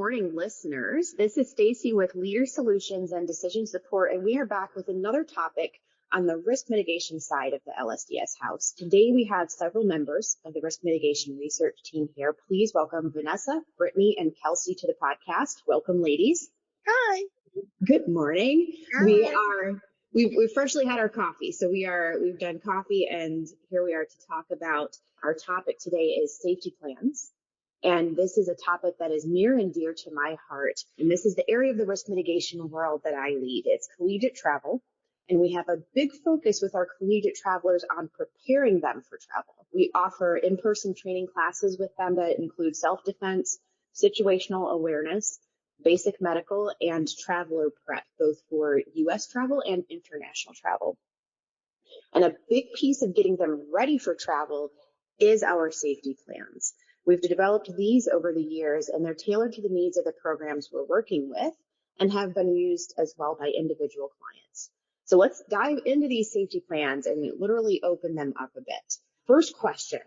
morning, listeners. This is Stacy with Leader Solutions and Decision Support, and we are back with another topic on the risk mitigation side of the LSDS house. Today, we have several members of the risk mitigation research team here. Please welcome Vanessa, Brittany, and Kelsey to the podcast. Welcome, ladies. Hi. Good morning. Hi. We've freshly had our coffee, so we've done coffee, and here we are to talk about our topic today is safety plans. And this is a topic that is near and dear to my heart. And this is the area of the risk mitigation world that I lead. It's collegiate travel. And we have a big focus with our collegiate travelers on preparing them for travel. We offer in-person training classes with them that include self-defense, situational awareness, basic medical, and traveler prep, both for U.S. travel and international travel. And a big piece of getting them ready for travel is our safety plans. We've developed these over the years, and they're tailored to the needs of the programs we're working with and have been used as well by individual clients. So let's dive into these safety plans and literally open them up a bit. First question,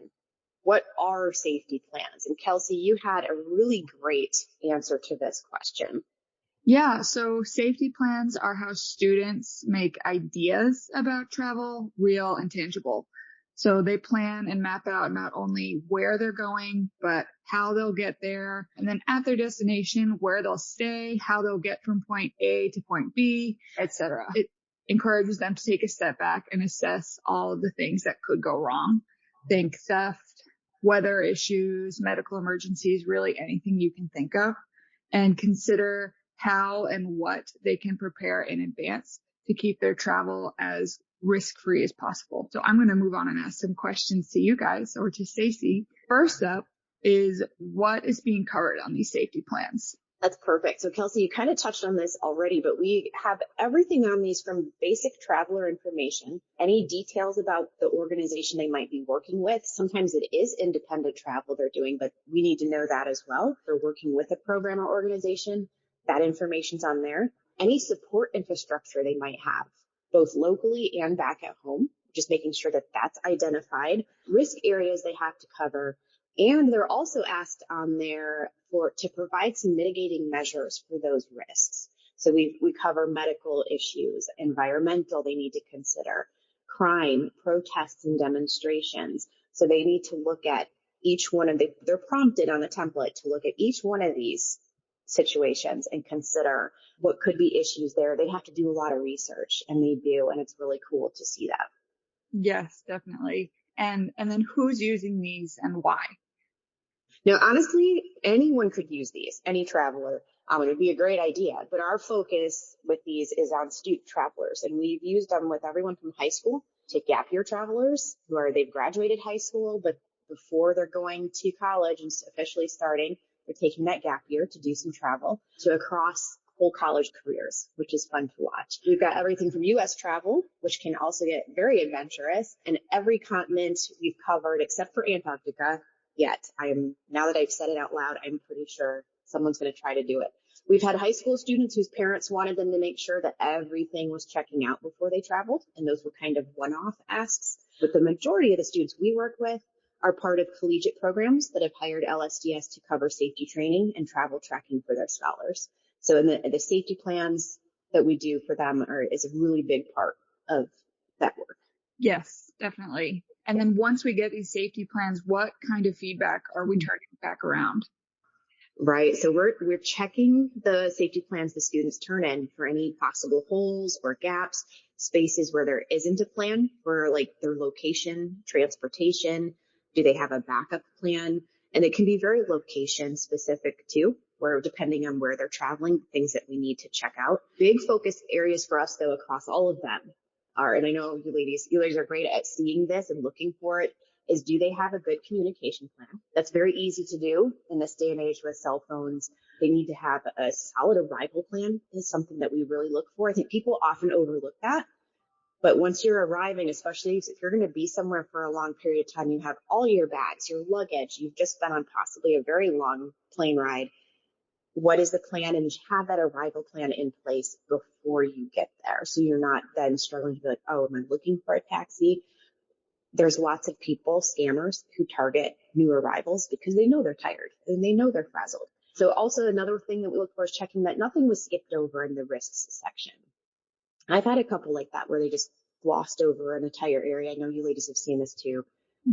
what are safety plans? And Kelsey, you had a really great answer to this question. Yeah, so safety plans are how students make ideas about travel real and tangible. So they plan and map out not only where they're going, but how they'll get there. And then at their destination, where they'll stay, how they'll get from point A to point B, etc. It encourages them to take a step back and assess all of the things that could go wrong. Think theft, weather issues, medical emergencies, really anything you can think of, and consider how and what they can prepare in advance to keep their travel as risk-free as possible. So I'm going to move on and ask some questions to you guys or to Stacy. First up is what is being covered on these safety plans? That's perfect. So Kelsey, you kind of touched on this already, but we have everything on these from basic traveler information, any details about the organization they might be working with. Sometimes it is independent travel they're doing, but we need to know that as well. If they're working with a program or organization, that information's on there. Any support infrastructure they might have, both locally and back at home, just making sure that that's identified, risk areas they have to cover. And they're also asked on there to provide some mitigating measures for those risks. So we cover medical issues, environmental they need to consider, crime, protests, and demonstrations. So they need to look at each one of they're prompted on the template to look at each one of these situations and consider what could be issues there. They have to do a lot of research, and they do, and it's really cool to see that. Yes, definitely. And then who's using these and why? Now, honestly, anyone could use these, any traveler. It would be a great idea, but our focus with these is on student travelers, and we've used them with everyone from high school to gap year travelers they've graduated high school, but before they're going to college and officially starting, they're taking that gap year to do some travel, to across whole college careers, which is fun to watch. We've got everything from U.S. travel, which can also get very adventurous, and every continent we've covered except for Antarctica yet. Now that I've said it out loud, I'm pretty sure someone's going to try to do it. We've had high school students whose parents wanted them to make sure that everything was checking out before they traveled, and those were kind of one-off asks. But the majority of the students we work with are part of collegiate programs that have hired LSDS to cover safety training and travel tracking for their scholars. So in the safety plans that we do for them is a really big part of that work. Yes, definitely. And then once we get these safety plans, what kind of feedback are we turning back around? Right. So we're checking the safety plans the students turn in for any possible holes or gaps, spaces where there isn't a plan for like their location, transportation. Do they have a backup plan? And it can be very location specific too, where depending on where they're traveling, things that we need to check out. Big focus areas for us though, across all of them are, and I know you ladies are great at seeing this and looking for it, is do they have a good communication plan? That's very easy to do in this day and age with cell phones. They need to have a solid arrival plan is something that we really look for. I think people often overlook that. But once you're arriving, especially if you're going to be somewhere for a long period of time, you have all your bags, your luggage, you've just been on possibly a very long plane ride. What is the plan? And have that arrival plan in place before you get there. So you're not then struggling to be like, oh, am I looking for a taxi? There's lots of people, scammers, who target new arrivals because they know they're tired and they know they're frazzled. So also another thing that we look for is checking that nothing was skipped over in the risks section. I've had a couple like that where they just glossed over an entire area. I know you ladies have seen this too.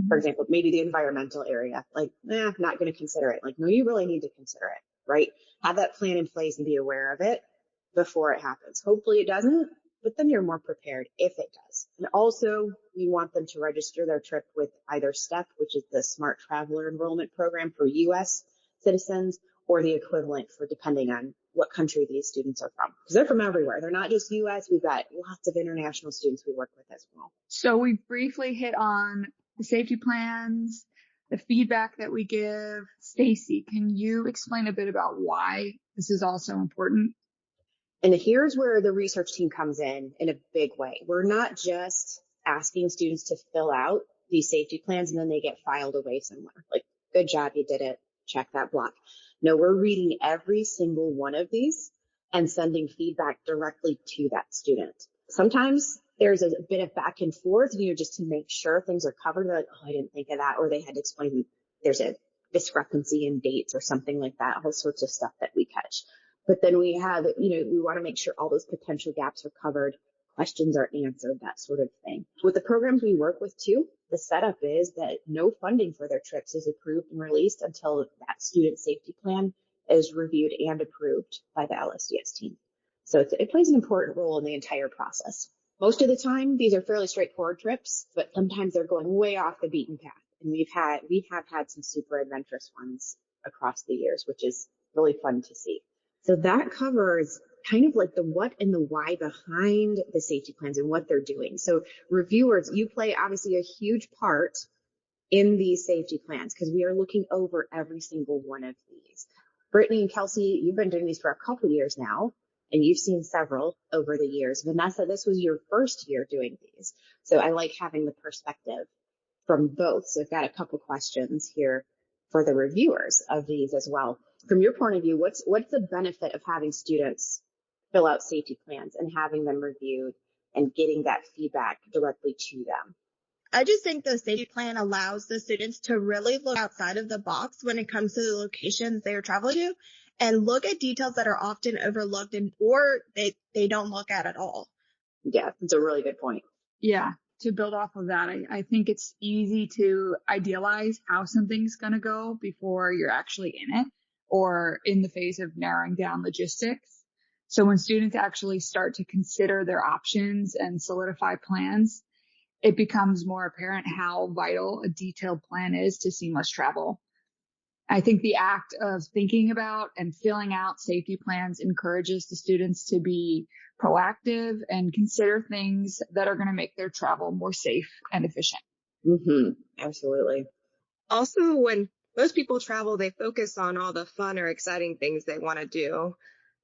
For example, maybe the environmental area, like, not going to consider it. Like, no, you really need to consider it, right? Have that plan in place and be aware of it before it happens. Hopefully it doesn't, but then you're more prepared if it does. And also, you want them to register their trip with either STEP, which is the Smart Traveler Enrollment Program for U.S. citizens, or the equivalent for depending on what country these students are from. Because they're from everywhere. They're not just U.S. We've got lots of international students we work with as well. So we briefly hit on the safety plans, the feedback that we give. Stacy, can you explain a bit about why this is also important? And here's where the research team comes in a big way. We're not just asking students to fill out these safety plans and then they get filed away somewhere. Like, good job, you did it. Check that block. No, we're reading every single one of these and sending feedback directly to that student. Sometimes there's a bit of back and forth, just to make sure things are covered. They're like, oh, I didn't think of that. Or they had to explain there's a discrepancy in dates or something like that, all sorts of stuff that we catch. But then we have, we want to make sure all those potential gaps are covered, questions are answered, that sort of thing. With the programs we work with too, the setup is that no funding for their trips is approved and released until that student safety plan is reviewed and approved by the LSDS team. So it plays an important role in the entire process. Most of the time, these are fairly straightforward trips, but sometimes they're going way off the beaten path. And we have had some super adventurous ones across the years, which is really fun to see. So that covers kind of like the what and the why behind the safety plans and what they're doing. So reviewers, you play obviously a huge part in these safety plans because we are looking over every single one of these. Brittany and Kelsey, you've been doing these for a couple of years now, and you've seen several over the years. Vanessa, this was your first year doing these. So I like having the perspective from both. So I've got a couple questions here for the reviewers of these as well. From your point of view, what's the benefit of having students fill out safety plans and having them reviewed and getting that feedback directly to them? I just think the safety plan allows the students to really look outside of the box when it comes to the locations they are traveling to and look at details that are often overlooked or they don't look at all. Yeah, that's a really good point. Yeah. To build off of that, I think it's easy to idealize how something's going to go before you're actually in it or in the phase of narrowing down logistics. So when students actually start to consider their options and solidify plans, it becomes more apparent how vital a detailed plan is to seamless travel. I think the act of thinking about and filling out safety plans encourages the students to be proactive and consider things that are going to make their travel more safe and efficient. Absolutely. Also, when most people travel, they focus on all the fun or exciting things they want to do.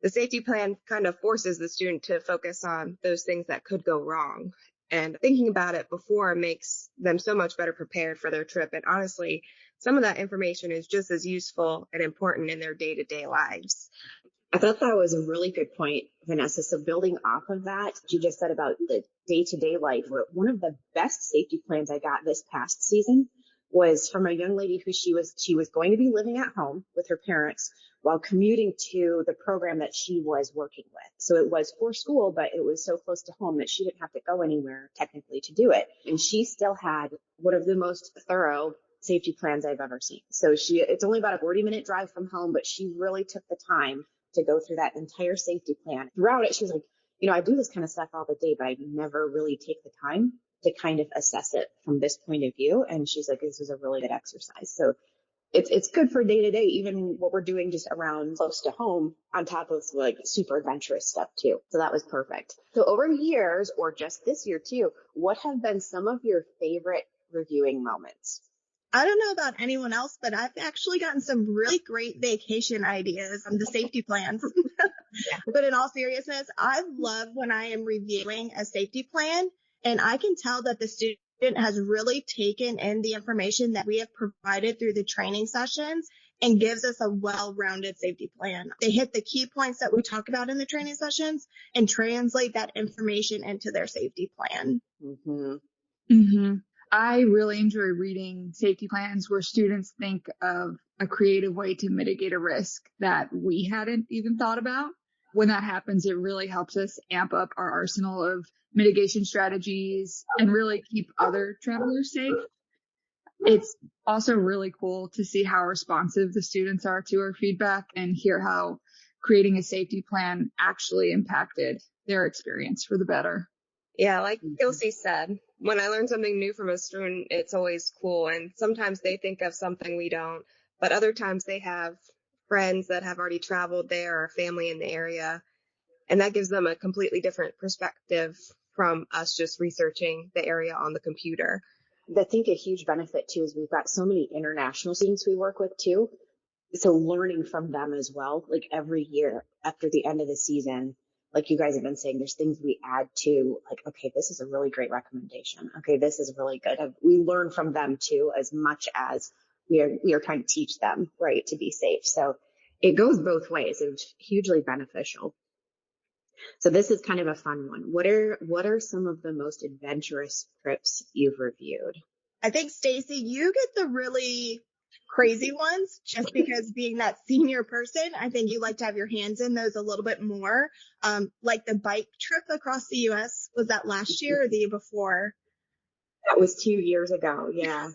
The safety plan kind of forces the student to focus on those things that could go wrong. And thinking about it before makes them so much better prepared for their trip. And honestly, some of that information is just as useful and important in their day-to-day lives. I thought that was a really good point, Vanessa. So building off of that, you just said about the day-to-day life, one of the best safety plans I got this past season was from a young lady who she was going to be living at home with her parents while commuting to the program that she was working with. So it was for school, but it was so close to home that she didn't have to go anywhere technically to do it. And she still had one of the most thorough safety plans I've ever seen. So it's only about a 40-minute drive from home, but she really took the time to go through that entire safety plan. Throughout it, she was like, I do this kind of stuff all the day, but I never really take the time to kind of assess it from this point of view. And she's like, this is a really good exercise. So it's good for day to day, even what we're doing just around close to home on top of like super adventurous stuff too. So that was perfect. So over the years, or just this year too, what have been some of your favorite reviewing moments? I don't know about anyone else, but I've actually gotten some really great vacation ideas on the safety plans. But in all seriousness, I love when I am reviewing a safety plan and I can tell that the student has really taken in the information that we have provided through the training sessions and gives us a well-rounded safety plan. They hit the key points that we talk about in the training sessions and translate that information into their safety plan. I really enjoy reading safety plans where students think of a creative way to mitigate a risk that we hadn't even thought about. When that happens, it really helps us amp up our arsenal of mitigation strategies and really keep other travelers safe. It's also really cool to see how responsive the students are to our feedback and hear how creating a safety plan actually impacted their experience for the better. Yeah, like Kelsey said, when I learn something new from a student, it's always cool. And sometimes they think of something we don't, but other times they have friends that have already traveled there or family in the area. And that gives them a completely different perspective from us just researching the area on the computer. I think a huge benefit too is we've got so many international students we work with too. So learning from them as well, like every year after the end of the season, like you guys have been saying, there's things we add to, like, okay, this is a really great recommendation. Okay, this is really good. We learn from them too, as much as we are trying to teach them, right, to be safe. So it goes both ways. It's hugely beneficial. So this is kind of a fun one. What are some of the most adventurous trips you've reviewed? I think, Stacy, you get the really crazy ones just because being that senior person, I think you like to have your hands in those a little bit more. Like the bike trip across the U.S. Was that last year or the year before? That was 2 years ago. Yeah.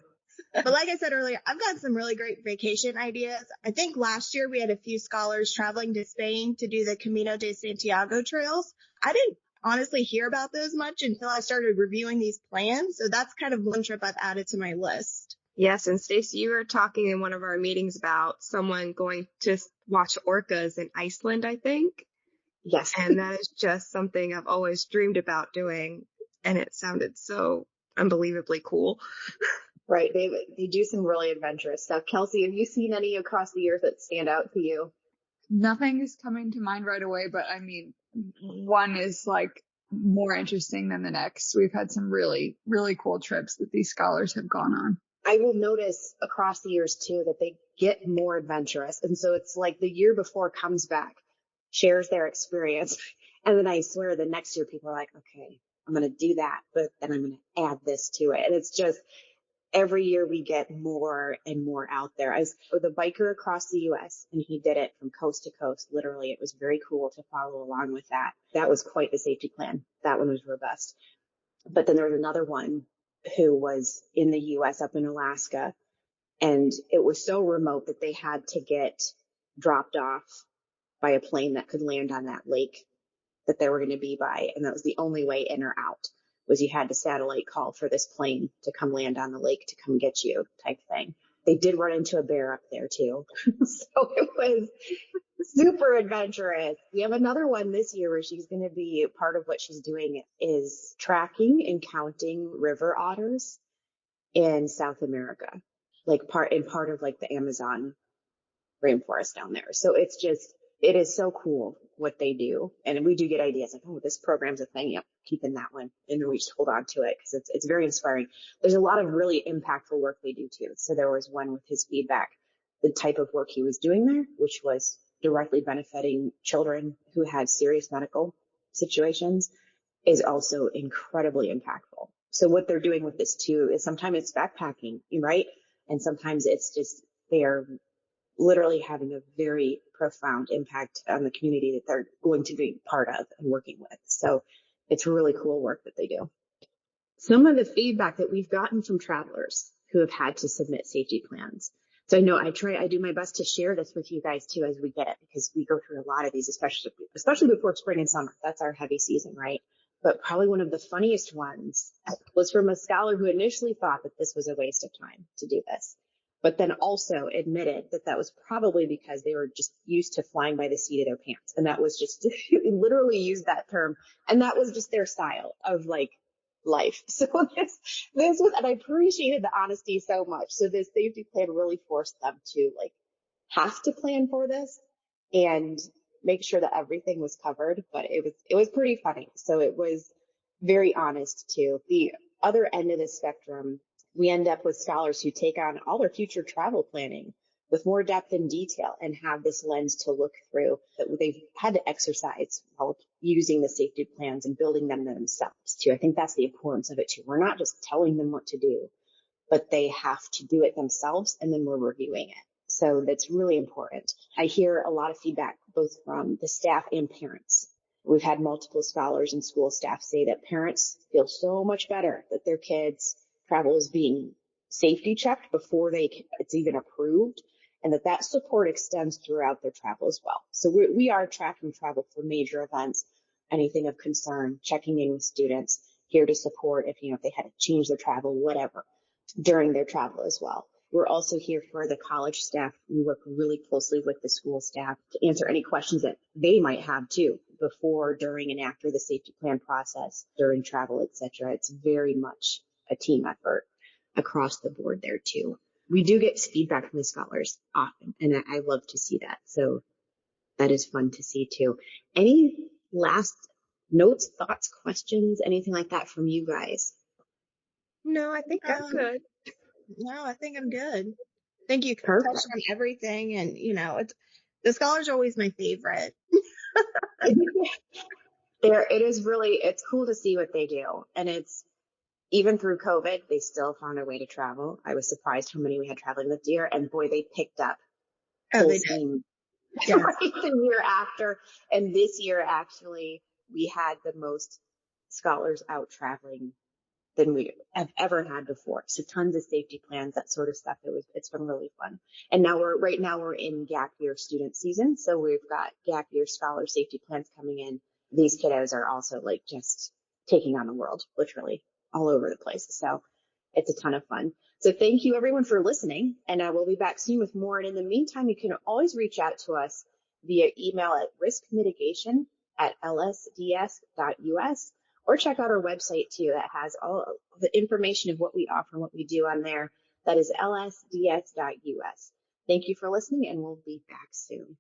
But like I said earlier, I've got some really great vacation ideas. I think last year we had a few scholars traveling to Spain to do the Camino de Santiago trails. I didn't honestly hear about those much until I started reviewing these plans. So that's kind of one trip I've added to my list. Yes, and Stacey, you were talking in one of our meetings about someone going to watch orcas in Iceland, I think. Yes. And that is just something I've always dreamed about doing. And it sounded so unbelievably cool. Right. They do some really adventurous stuff. Kelsey, have you seen any across the years that stand out to you? Nothing is coming to mind right away, but I mean, one is like more interesting than the next. We've had some really, really cool trips that these scholars have gone on. I will notice across the years too that they get more adventurous. And so it's like the year before comes back, shares their experience. And then I swear the next year people are like, okay, I'm going to do that, but then I'm going to add this to it. And it's just every year we get more and more out there. I was with a biker across the U.S. and he did it from coast to coast. Literally, it was very cool to follow along with that. That was quite the safety plan. That one was robust. But then there was another one who was in the U.S. up in Alaska, and it was so remote that they had to get dropped off by a plane that could land on that lake that they were going to be by. And that was the only way in or out, was you had to satellite call for this plane to come land on the lake to come get you type thing. They did run into a bear up there too. So it was super adventurous. We have another one this year where she's going to be, part of what she's doing is tracking and counting river otters in South America, like part of like the Amazon rainforest down there. So it's just, it is so cool what they do. And we do get ideas like, oh, this program's a thing. Yep, keeping that one. And then we just hold on to it because it's very inspiring. There's a lot of really impactful work they do too. So there was one with his feedback, the type of work he was doing there, which was directly benefiting children who had serious medical situations, is also incredibly impactful. So what they're doing with this too is sometimes it's backpacking, right? And sometimes it's just they are literally having a very profound impact on the community that they're going to be part of and working with. So it's really cool work that they do. Some of the feedback that we've gotten from travelers who have had to submit safety plans. So I know I do my best to share this with you guys too as we get it, because we go through a lot of these, especially before spring and summer. That's our heavy season, right? But probably one of the funniest ones was from a scholar who initially thought that this was a waste of time to do this, but then also admitted that that was probably because they were just used to flying by the seat of their pants. And that was just, literally used that term. And that was just their style of like life. So this was, and I appreciated the honesty so much. So this safety plan really forced them to like have to plan for this and make sure that everything was covered. But it was pretty funny. So it was very honest too. The other end of the spectrum, we end up with scholars who take on all their future travel planning with more depth and detail and have this lens to look through that they've had to exercise while using the safety plans and building them themselves too. I think that's the importance of it too. We're not just telling them what to do, but they have to do it themselves and then we're reviewing it. So that's really important. I hear a lot of feedback both from the staff and parents. We've had multiple scholars and school staff say that parents feel so much better that their kids' travel is being safety checked before it's even approved, and that support extends throughout their travel as well. So we are tracking travel for major events, anything of concern, checking in with students, here to support if they had to change their travel, whatever, during their travel as well. We're also here for the college staff. We work really closely with the school staff to answer any questions that they might have too, before, during, and after the safety plan process, during travel, etc. It's very much a team effort across the board there too. We do get feedback from the scholars often, and I love to see that. So that is fun to see too. Any last notes, thoughts, questions, anything like that from you guys? No, I think I'm good. No, I think I'm good. I think you Perfect. touched on everything, and the scholars are always my favorite. It's cool to see what they do. And it's, even through COVID, they still found a way to travel. I was surprised how many we had traveling with deer, and boy, they picked up full steam Yeah. right the year after. And this year, actually, we had the most scholars out traveling than we have ever had before. So tons of safety plans, that sort of stuff. It's been really fun. And right now we're in gap year student season. So we've got gap year scholar safety plans coming in. These kiddos are also just taking on the world, literally all over the place. So it's a ton of fun. So thank you everyone for listening, and we'll be back soon with more. And in the meantime, you can always reach out to us via email at riskmitigation@lsds.us, or check out our website too. That has all the information of what we offer and what we do on there. That is lsds.us. Thank you for listening, and we'll be back soon.